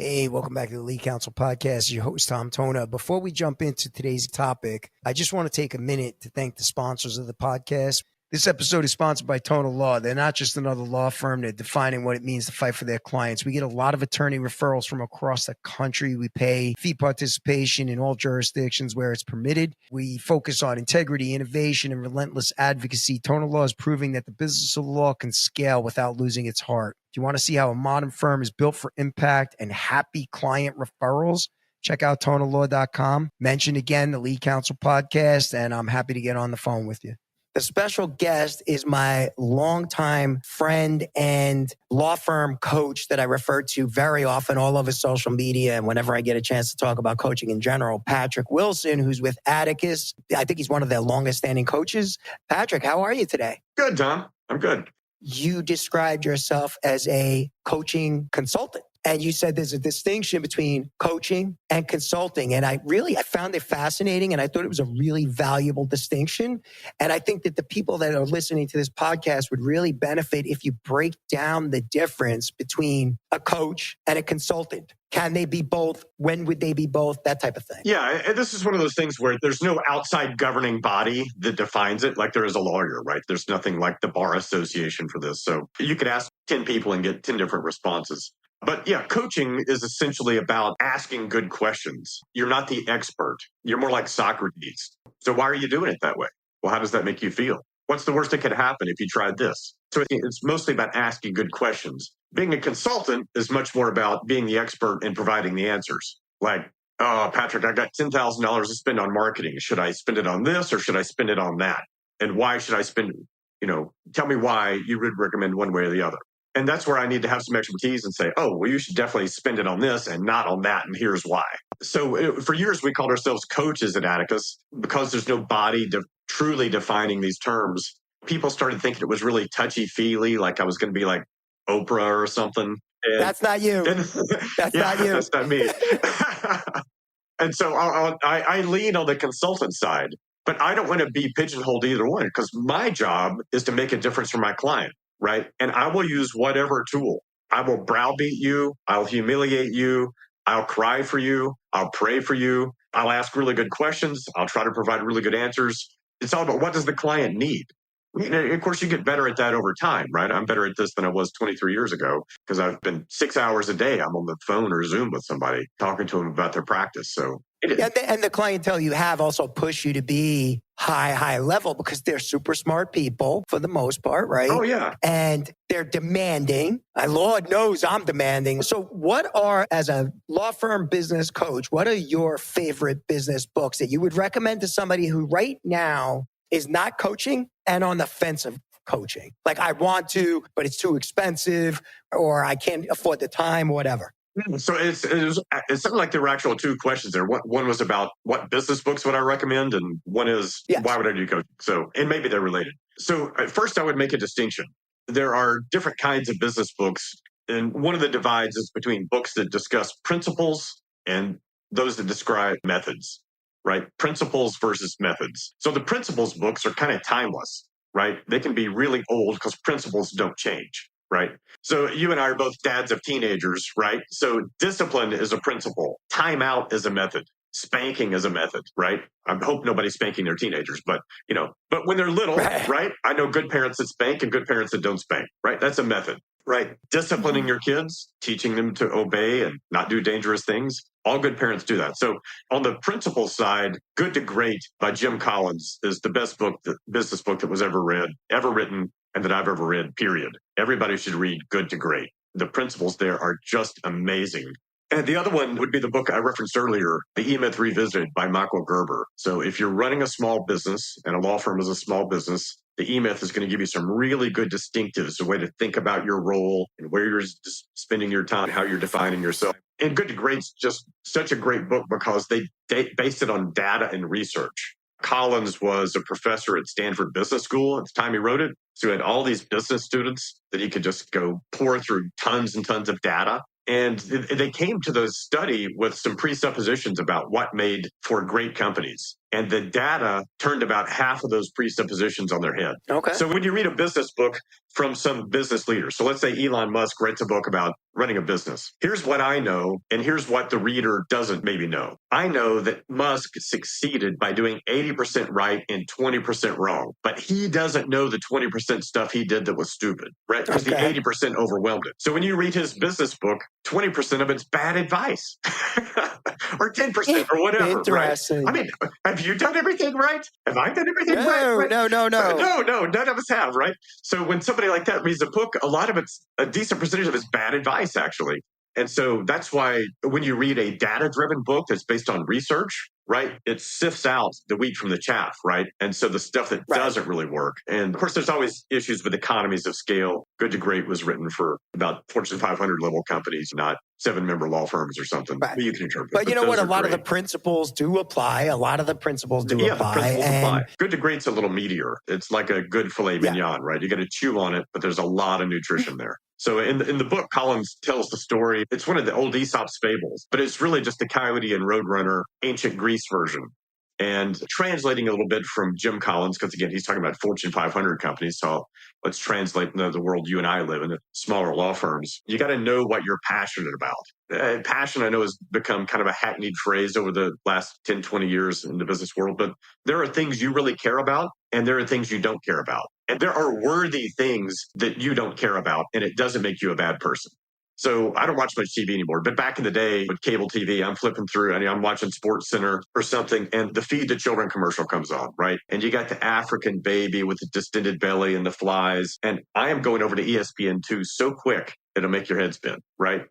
Hey, welcome back to the Lead Counsel Podcast. Your host, Tom Tona. Before we jump into today's topic, I just want to take a minute to thank the sponsors of the podcast. This episode is sponsored by Tona Law. They're not just another law firm. They're defining what it means to fight for their clients. We get a lot of attorney referrals from across the country. We pay fee participation in all jurisdictions where it's permitted. We focus on integrity, innovation, and relentless advocacy. Tona Law is proving that the business of law can scale without losing its heart. If you want to see how a modern firm is built for impact and happy client referrals, check out tonalaw.com. Mention again the Lead Counsel Podcast, and I'm happy to get on the phone with you. The special guest is my longtime friend and law firm coach that I refer to very often all over social media and whenever I get a chance to talk about coaching in general, Patrick Wilson, who's with Atticus. I think he's one of their longest standing coaches. Patrick, how are you today? Good, Tom. I'm good. You described yourself as a coaching consultant. And you said there's a distinction between coaching and consulting. And I found it fascinating. And I thought it was a really valuable distinction. And I think that the people that are listening to this podcast would really benefit if you break down the difference between a coach and a consultant. Can they be both? When would they be both? That type of thing. Yeah. And this is one of those things where there's no outside governing body that defines it like there is a lawyer, right? There's nothing like the Bar Association for this. So you could ask 10 people and get 10 different responses. But yeah, coaching is essentially about asking good questions. You're not the expert. You're more like Socrates. So why are you doing it that way? Well, how does that make you feel? What's the worst that could happen if you tried this? So it's mostly about asking good questions. Being a consultant is much more about being the expert and providing the answers. Like, oh, Patrick, I got $10,000 to spend on marketing. Should I spend it on this or should I spend it on that? And why should I spend it? Tell me why you would recommend one way or the other. And that's where I need to have some expertise and say, oh, well, you should definitely spend it on this and not on that. And here's why. So for years, we called ourselves coaches at Atticus because there's no body truly defining these terms. People started thinking it was really touchy-feely, like I was going to be like Oprah or something. And, that's not you. That's not you. That's not me. And so I lean on the consultant side, but I don't want to be pigeonholed either one because my job is to make a difference for my client. Right. And I will use whatever tool. I will browbeat you. I'll humiliate you. I'll cry for you. I'll pray for you. I'll ask really good questions. I'll try to provide really good answers. It's all about what does the client need? Of course, you get better at that over time, right? I'm better at this than I was 23 years ago because I've been 6 hours a day. I'm on the phone or Zoom with somebody talking to them about their practice. So and the clientele you have also push you to be high level because they're super smart people for the most part, right? Oh, yeah. And they're demanding. Lord knows I'm demanding. So what are, as a law firm business coach, what are your favorite business books that you would recommend to somebody who right now is not coaching and on the fence of coaching? Like I want to, but it's too expensive or I can't afford the time, whatever. So it's something like there were actual two questions there. One was about what business books would I recommend, and one is why would I do coaching? So, and maybe they're related. So first I would make a distinction. There are different kinds of business books, and one of the divides is between books that discuss principles and those that describe methods, right? Principles versus methods. So the principles books are kind of timeless, right? They can be really old because principles don't change. Right. So you and I are both dads of teenagers, right? So discipline is a principle. Timeout is a method. Spanking is a method, right? I hope nobody's spanking their teenagers, but when they're little, right? I know good parents that spank and good parents that don't spank, right? That's a method, right? Disciplining your kids, teaching them to obey and not do dangerous things. All good parents do that. So on the principle side, Good to Great by Jim Collins is the best business book that was ever written, and that I've ever read, period. Everybody should read Good to Great. The principles there are just amazing. And the other one would be the book I referenced earlier, The E-Myth Revisited by Michael Gerber. So if you're running a small business and a law firm is a small business, the E-Myth is going to give you some really good distinctives, a way to think about your role and where you're spending your time, how you're defining yourself. And Good to Great's just such a great book because they based it on data and research. Collins was a professor at Stanford Business School at the time he wrote it. So he had all these business students that he could just go pour through tons and tons of data. And they came to the study with some presuppositions about what made for great companies. And the data turned about half of those presuppositions on their head. Okay. So when you read a business book from some business leader, so let's say Elon Musk writes a book about running a business. Here's what I know, and here's what the reader doesn't maybe know. I know that Musk succeeded by doing 80% right and 20% wrong, but he doesn't know the 20% stuff he did that was stupid, right? Because the 80% overwhelmed it. So when you read his business book, 20% of it's bad advice or 10% or whatever, right? I mean, have you done everything right? Have I done everything right? No. No, none of us have, right? So when somebody like that reads a book, a lot of it's a decent percentage of it's bad advice, actually. And so that's why when you read a data-driven book that's based on research, right, it sifts out the wheat from the chaff, right? And so the stuff that doesn't really work. And of course, there's always issues with economies of scale. Good to Great was written for about Fortune 500 level companies, not 7-member law firms or something. Right. But you can interpret. But you know what? A lot of the principles do apply. The principles apply. Good to Great's a little meatier. It's like a good filet mignon, right? You got to chew on it, but there's a lot of nutrition there. So in the book, Collins tells the story. It's one of the old Aesop's fables, but it's really just the Coyote and Roadrunner ancient Greece version. And translating a little bit from Jim Collins, because again, he's talking about Fortune 500 companies. So let's translate the world you and I live in, the smaller law firms. You got to know what you're passionate about. Passion, I know, has become kind of a hackneyed phrase over the last 10, 20 years in the business world, but there are things you really care about and there are things you don't care about. And there are worthy things that you don't care about, and it doesn't make you a bad person. So I don't watch much TV anymore, but back in the day with cable TV, I'm flipping through and I'm watching Sports Center or something, and the Feed the Children commercial comes on, right? And you got the African baby with the distended belly and the flies. And I am going over to ESPN2 so quick, it'll make your head spin, right?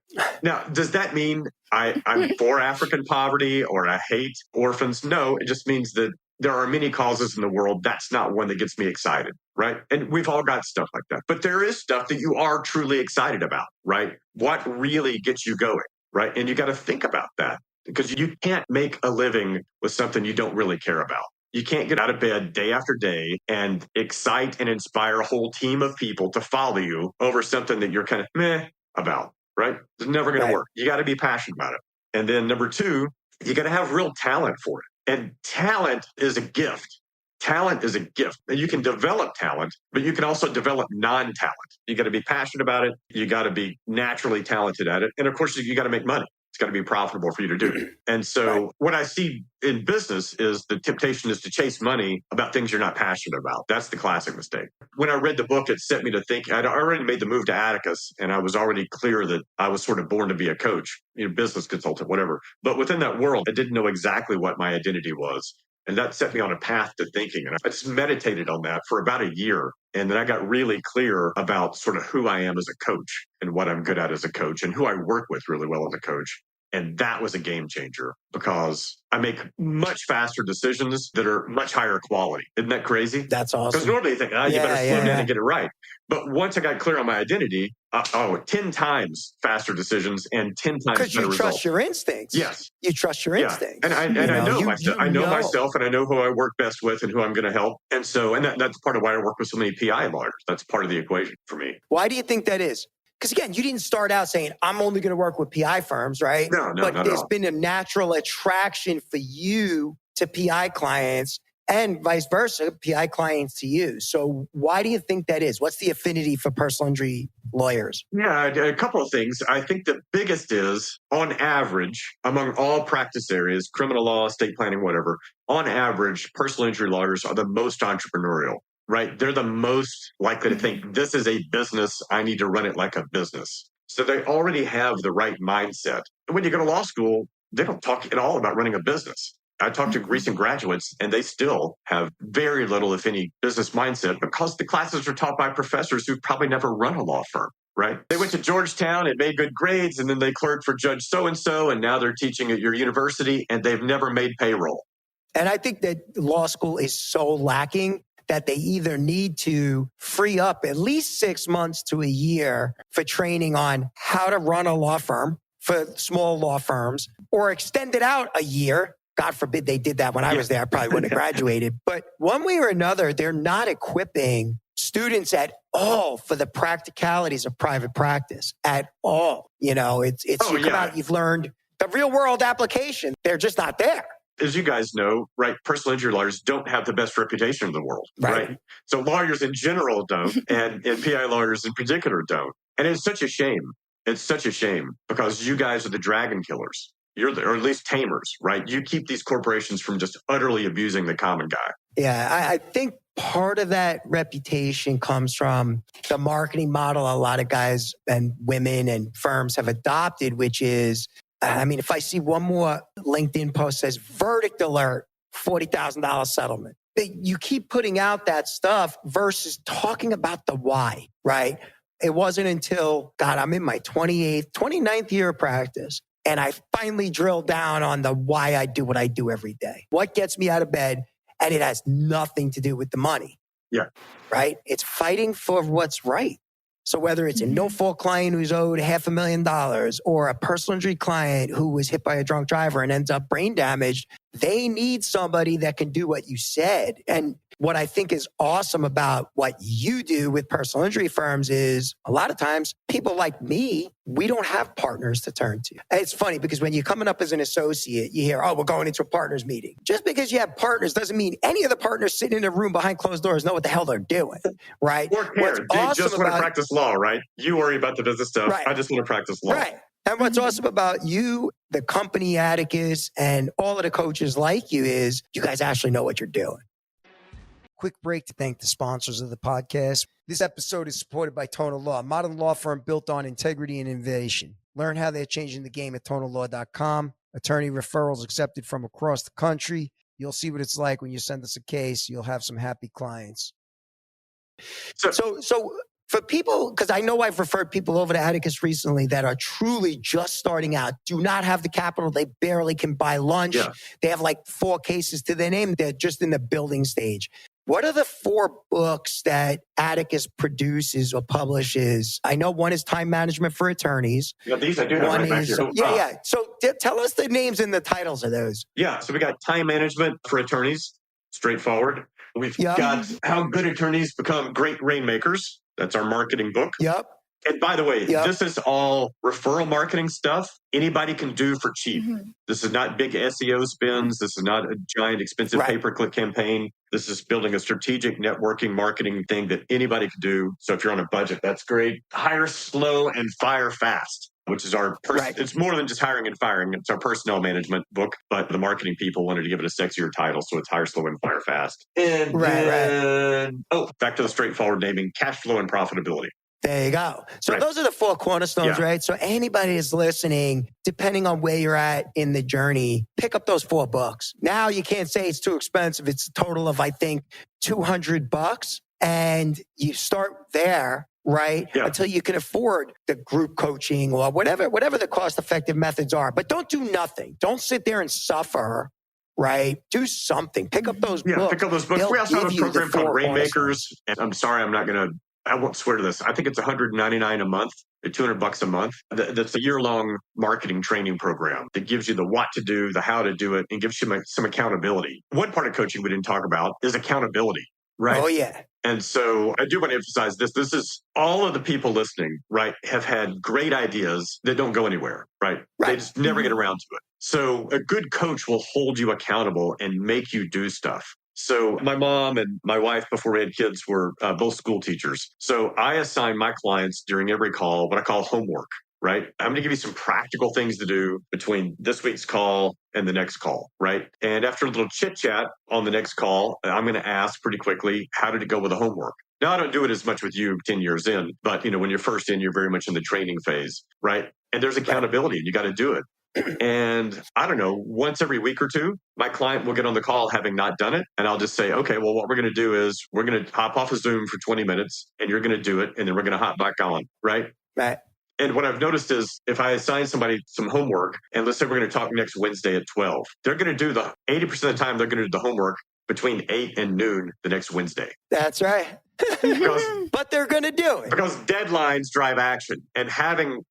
Now, does that mean I'm for African poverty or I hate orphans? No, it just means that there are many causes in the world. That's not one that gets me excited, right? And we've all got stuff like that. But there is stuff that you are truly excited about, right? What really gets you going, right? And you got to think about that because you can't make a living with something you don't really care about. You can't get out of bed day after day and excite and inspire a whole team of people to follow you over something that you're kind of meh about, right? It's never going to work. You got to be passionate about it. And then number two, you got to have real talent for it. And talent is a gift. Talent is a gift. And you can develop talent, but you can also develop non-talent. You got to be passionate about it. You got to be naturally talented at it. And of course, you got to make money. It's got to be profitable for you to do. And so what I see in business is the temptation is to chase money about things you're not passionate about. That's the classic mistake. When I read the book, it set me to think. I'd already made the move to Atticus, and I was already clear that I was sort of born to be a coach, business consultant, whatever. But within that world, I didn't know exactly what my identity was. And that set me on a path to thinking. And I just meditated on that for about a year. And then I got really clear about sort of who I am as a coach and what I'm good at as a coach and who I work with really well as a coach. And that was a game changer because I make much faster decisions that are much higher quality. Isn't that crazy? That's awesome. Because normally you think, you better slow down and get it right. But once I got clear on my identity, 10 times faster decisions and 10 times better results. Because you trust your instincts. Yes. You trust your instincts. And I know myself. I know myself and I know who I work best with and who I'm going to help. And so, that's part of why I work with so many PI lawyers. That's part of the equation for me. Why do you think that is? Because again, you didn't start out saying, I'm only going to work with PI firms, right? No, but there's been a natural attraction for you to PI clients and vice versa, PI clients to you. So why do you think that is? What's the affinity for personal injury lawyers? Yeah, a couple of things. I think the biggest is, on average, among all practice areas, criminal law, estate planning, whatever, on average, personal injury lawyers are the most entrepreneurial. Right? They're the most likely to think this is a business. I need to run it like a business. So they already have the right mindset. And when you go to law school, they don't talk at all about running a business. I talked to recent graduates and they still have very little, if any, business mindset because the classes are taught by professors who've probably never run a law firm. Right? They went to Georgetown and made good grades and then they clerked for Judge so-and-so and now they're teaching at your university and they've never made payroll. And I think that law school is so lacking that they either need to free up at least 6 months to a year for training on how to run a law firm for small law firms or extend it out a year. God forbid they did that when I was there. I probably wouldn't have graduated. But one way or another, they're not equipping students at all for the practicalities of private practice at all. You've learned the real world application. They're just not there. as you guys know, right, personal injury lawyers don't have the best reputation in the world, right? So lawyers in general don't, and PI lawyers in particular don't. And it's such a shame. It's such a shame because you guys are the dragon killers. Or at least tamers, right? You keep these corporations from just utterly abusing the common guy. Yeah, I think part of that reputation comes from the marketing model a lot of guys and women and firms have adopted, which is, I mean, if I see one more LinkedIn post that says verdict alert, $40,000 settlement, you keep putting out that stuff versus talking about the why, right? It wasn't until, God, I'm in my 29th year of practice. And I finally drilled down on the why I do what I do every day. What gets me out of bed? And it has nothing to do with the money. Yeah. Right? It's fighting for what's right. So whether it's a no-fault client who's owed $500,000 or a personal injury client who was hit by a drunk driver and ends up brain damaged, they need somebody that can do what you said. And what I think is awesome about what you do with personal injury firms is a lot of times people like me, we don't have partners to turn to. And it's funny because when you're coming up as an associate, you hear, oh, we're going into a partners meeting. Just because you have partners doesn't mean any of the partners sitting in a room behind closed doors know what the hell they're doing, right? Or care. They just want to practice law, right? You worry about the business stuff. Right. I just want to practice law. Right. And what's awesome about you, the company Atticus, and all of the coaches like you is you guys actually know what you're doing. Quick break to thank the sponsors of the podcast. This episode is supported by Tona Law, a modern law firm built on integrity and innovation. Learn how they're changing the game at tonalaw.com. Attorney referrals accepted from across the country. You'll see what it's like when you send us a case. You'll have some happy clients. So for people, because I know I've referred people over to Atticus recently that are truly just starting out, do not have the capital. They barely can buy lunch. Yeah. They have like 4 cases to their name. They're just in the building stage. What are the 4 books that Atticus produces or publishes? I know one is Time Management for Attorneys. Yeah, these I do have right back here. Yeah. So tell us the names and the titles of those. Yeah, so we got Time Management for Attorneys, straightforward. We've got How Good Attorneys Become Great Rainmakers. That's our marketing book. Yep. And by the way, this is all referral marketing stuff anybody can do for cheap. Mm-hmm. This is not big SEO spins. This is not a giant expensive pay-per-click campaign. This is building a strategic networking marketing thing that anybody can do. So if you're on a budget, that's great. Hire slow and fire fast, which is our It's more than just hiring and firing. It's our personnel management book, but the marketing people wanted to give it a sexier title, so it's Hire Slow and Fire Fast. And then, back to the straightforward naming, Cash Flow and Profitability. There you go. So those are the 4 cornerstones, right? So anybody is listening, depending on where you're at in the journey, pick up those 4 books. Now you can't say it's too expensive. It's a total of, I think, $200, and you start there, right? Yeah. Until you can afford the group coaching or whatever the cost-effective methods are. But don't do nothing. Don't sit there and suffer. Right? Do something. Pick up those books. Pick up those books. We also have a program called Rainmakers. And I'm sorry, I won't swear to this. I think it's $199 a month, or $200 a month. That's a year-long marketing training program that gives you the what to do, the how to do it, and gives you some accountability. One part of coaching we didn't talk about is accountability, right? Oh, yeah. And so I do want to emphasize this. This is all of the people listening, right, have had great ideas that don't go anywhere, right? They just never get around to it. So a good coach will hold you accountable and make you do stuff. So my mom and my wife, before we had kids, were both school teachers. So I assign my clients during every call what I call homework, right? I'm going to give you some practical things to do between this week's call and the next call, right? And after a little chit chat on the next call, I'm going to ask pretty quickly, how did it go with the homework? Now, I don't do it as much with you 10 years in, but when you're first in, you're very much in the training phase, right? And there's accountability and you got to do it. And I don't know, once every week or 2, my client will get on the call having not done it. And I'll just say, okay, well, what we're going to do is we're going to hop off of Zoom for 20 minutes and you're going to do it. And then we're going to hop back on. Right. And what I've noticed is if I assign somebody some homework and let's say we're going to talk next Wednesday at 12, they're going to do 80% of the time, they're going to do the homework between 8 and noon the next Wednesday. That's right. But they're going to do it. Because deadlines drive action and having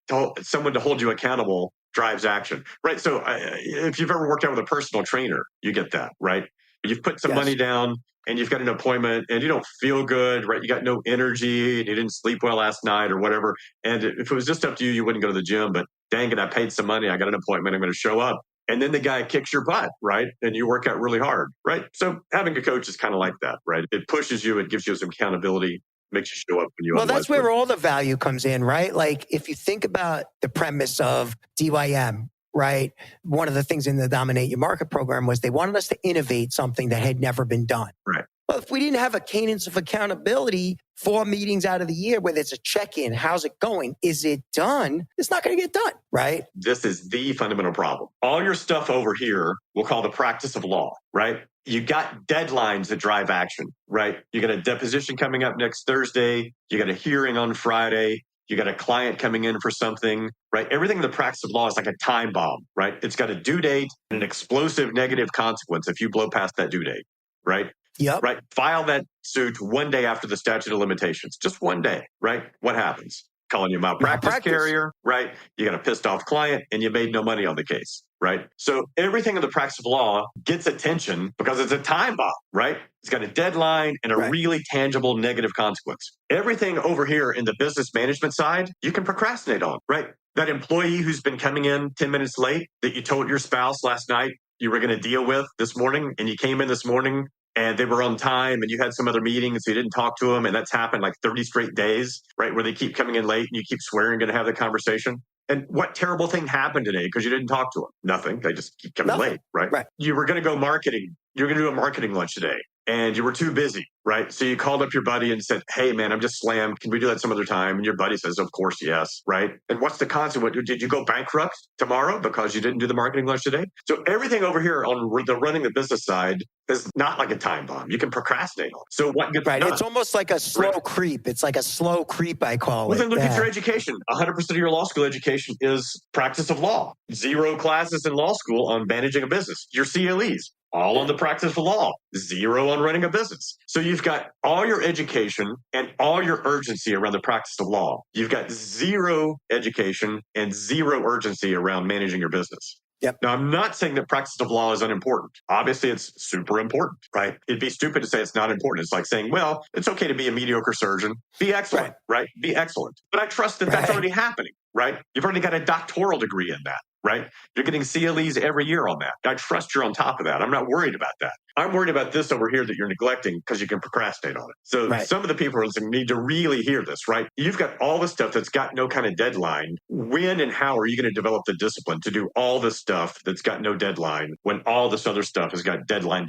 someone to hold you accountable drives action, right? So if you've ever worked out with a personal trainer, you get that, right? You've put some money down and you've got an appointment and you don't feel good, right? You got no energy and you didn't sleep well last night or whatever. And if it was just up to you, you wouldn't go to the gym, but dang it, I paid some money. I got an appointment. I'm going to show up. And then the guy kicks your butt, right? And you work out really hard, right? So having a coach is kind of like that, right? It pushes you, it gives you some accountability, makes you show up when you Well, otherwise that's where wouldn't. all the value comes in, right? Like if you think about the premise of DYM, right? One of the things in the Dominate Your Market program was they wanted us to innovate something that had never been done. Right. Well, if we didn't have a cadence of accountability, 4 meetings out of the year, whether it's a check-in, how's it going? Is it done? It's not going to get done, right? This is the fundamental problem. All your stuff over here, we'll call the practice of law, right? You got deadlines that drive action, right? You got a deposition coming up next Thursday. You got a hearing on Friday. You got a client coming in for something, right? Everything in the practice of law is like a time bomb, right? It's got a due date and an explosive negative consequence if you blow past that due date, right? Yep. Right. File that suit one day after the statute of limitations, just one day, right? What happens? Calling you malpractice carrier, right? You got a pissed off client and you made no money on the case, right? So everything in the practice of law gets attention because it's a time bomb, right? It's got a deadline and a really tangible negative consequence. Everything over here in the business management side, you can procrastinate on, right? That employee who's been coming in 10 minutes late that you told your spouse last night you were going to deal with this morning, and you came in this morning and they were on time and you had some other meeting, so you didn't talk to them. And that's happened like 30 straight days, right? Where they keep coming in late and you keep swearing you're going to have the conversation. And what terrible thing happened today because you didn't talk to them? Nothing. They just keep coming late, right? You were going to go marketing. You're going to do a marketing lunch today and you were too busy, right? So you called up your buddy and said, hey, man, I'm just slammed. Can we do that some other time? And your buddy says, of course, yes, right? And what's the consequence? Did you go bankrupt tomorrow because you didn't do the marketing lunch today? So everything over here on the running the business side is not like a time bomb. You can procrastinate on. So what gets done? It's almost like a slow creep. It's like a slow creep, I call it. Well, then look at your education. 100% of your law school education is practice of law. 0 classes in law school on managing a business. Your CLEs, all on the practice of law. 0 on running a business. So you've got all your education and all your urgency around the practice of law. You've got 0 education and 0 urgency around managing your business. Yep. Now, I'm not saying that practice of law is unimportant. Obviously, it's super important, right? It'd be stupid to say it's not important. It's like saying, well, it's okay to be a mediocre surgeon. Be excellent, right? Be excellent. But I trust that that's already happening, right? You've already got a doctoral degree in that, right? You're getting CLEs every year on that. I trust you're on top of that. I'm not worried about that. I'm worried about this over here that you're neglecting because you can procrastinate on it. So some of the people need to really hear this, right? You've got all this stuff that's got no kind of deadline. When and how are you going to develop the discipline to do all this stuff that's got no deadline when all this other stuff has got deadline,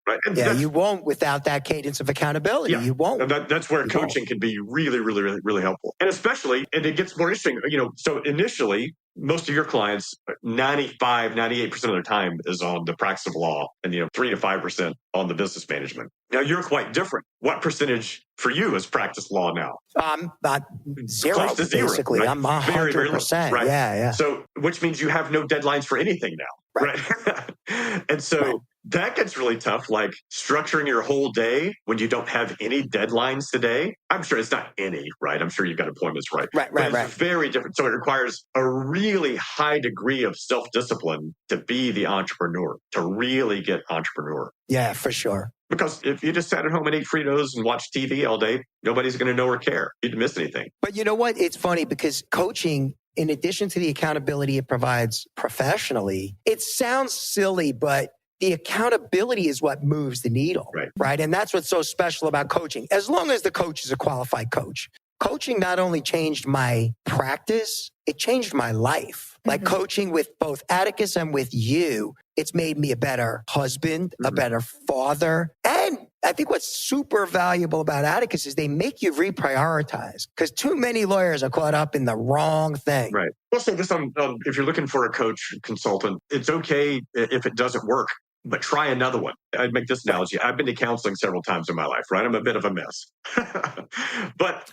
right? And you won't without that cadence of accountability. Yeah, you won't. That's where coaching can be really, really, really, really helpful. And especially, and it gets more interesting, so initially, most of your clients, 95, 98% of their time is on the practice of law and, 3 to 5% on the business management. Now, you're quite different. What percentage for you is practice law now? About 0, close to 0, basically. right? I'm 100%. Very, very low, right? Yeah. So, which means you have no deadlines for anything now, right? And so that gets really tough, like structuring your whole day when you don't have any deadlines today. I'm sure it's not any, right? I'm sure you've got appointments, right? But it's very different. So it requires a really high degree of self-discipline to be the entrepreneur, to really get entrepreneur. Yeah, for sure. Because if you just sat at home and ate Fritos and watched TV all day, nobody's going to know or care. You didn't miss anything. But you know what? It's funny because coaching, in addition to the accountability it provides professionally, it sounds silly, but the accountability is what moves the needle, right? And that's what's so special about coaching. As long as the coach is a qualified coach. Coaching not only changed my practice, it changed my life. Like coaching with both Atticus and with you, it's made me a better husband, a better father. And I think what's super valuable about Atticus is they make you reprioritize because too many lawyers are caught up in the wrong thing. Right. I'll say this if you're looking for a coach consultant, it's okay if it doesn't work, but try another one. I'd make this analogy. I've been to counseling several times in my life, right? I'm a bit of a mess. But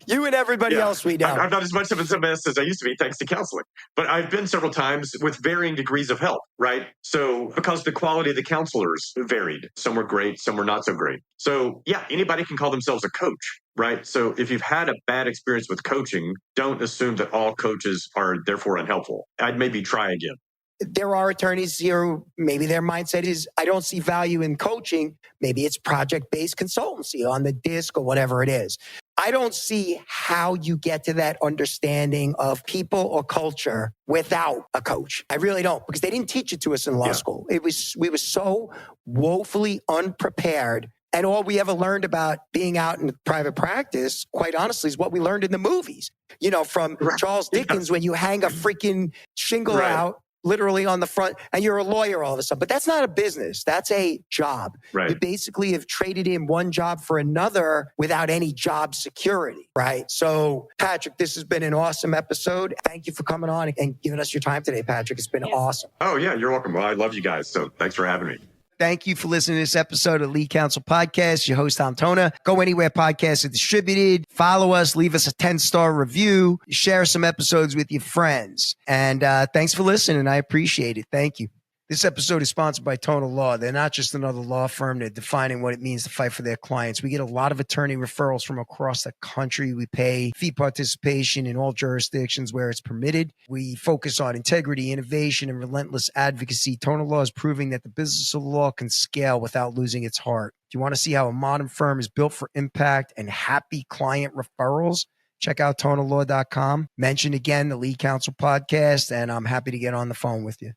you and everybody else we know. I'm not as much of a mess as I used to be, thanks to counseling. But I've been several times with varying degrees of help, right? So because the quality of the counselors varied. Some were great, some were not so great. So anybody can call themselves a coach, right? So if you've had a bad experience with coaching, don't assume that all coaches are therefore unhelpful. I'd maybe try again. There are attorneys here, maybe their mindset is, I don't see value in coaching. Maybe it's project-based consultancy on the disc or whatever it is. I don't see how you get to that understanding of people or culture without a coach. I really don't, because they didn't teach it to us in law school. We were so woefully unprepared. And all we ever learned about being out in private practice, quite honestly, is what we learned in the movies. You know, from Charles Dickens, when you hang a freaking shingle out literally on the front and you're a lawyer all of a sudden. But that's not a business. That's a job. Right. You basically have traded in one job for another without any job security, right? So, Patrick, this has been an awesome episode. Thank you for coming on and giving us your time today, Patrick. It's been awesome. Oh, yeah, you're welcome. Well, I love you guys. So thanks for having me. Thank you for listening to this episode of Lead Counsel Podcast. Your host, Tom Tona. Go anywhere podcasts are distributed. Follow us. Leave us a 10-star review. Share some episodes with your friends. And thanks for listening. I appreciate it. Thank you. This episode is sponsored by Tona Law. They're not just another law firm. They're defining what it means to fight for their clients. We get a lot of attorney referrals from across the country. We pay fee participation in all jurisdictions where it's permitted. We focus on integrity, innovation, and relentless advocacy. Tona Law is proving that the business of law can scale without losing its heart. Do you want to see how a modern firm is built for impact and happy client referrals? Check out tonalaw.com. Mention again the Lead Counsel Podcast, and I'm happy to get on the phone with you.